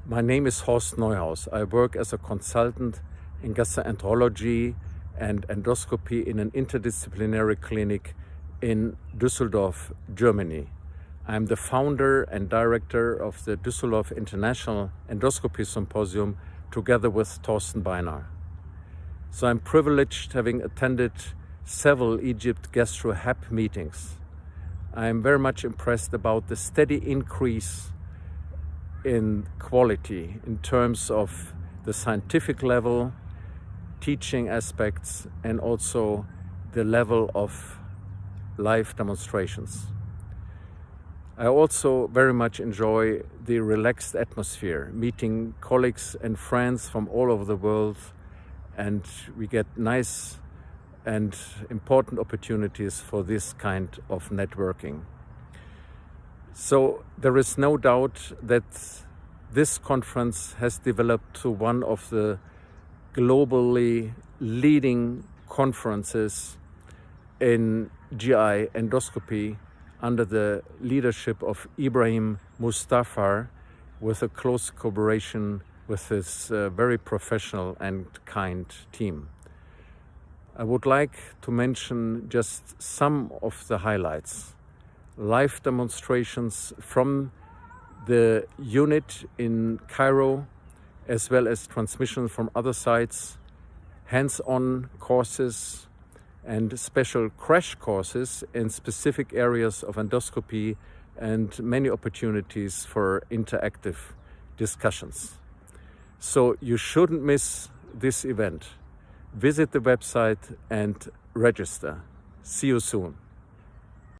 My name is Horst Neuhaus. I work as a consultant in gastroenterology and endoscopy in an interdisciplinary clinic in Düsseldorf, Germany. I'm the founder and director of the Düsseldorf International Endoscopy Symposium together with Thorsten Beinar. So I'm privileged having attended several Egypt Gastro Hep meetings. I'm very much impressed about the steady increase in quality in terms of the scientific level, teaching aspects, and also the level of live demonstrations. I also very much enjoy the relaxed atmosphere, meeting colleagues and friends from all over the world, and we get nice and important opportunities for this kind of networking. So there is no doubt that this conference has developed to one of the globally leading conferences in GI endoscopy under the leadership of Ibrahim Mustafa, with a close collaboration with his very professional and kind team. I would like to mention just some of the highlights. Live demonstrations from the unit in Cairo, as well as transmissions from other sites, hands-on courses and special crash courses in specific areas of endoscopy, and many opportunities for interactive discussions. So you shouldn't miss this event. Visit the website and register. See you soon.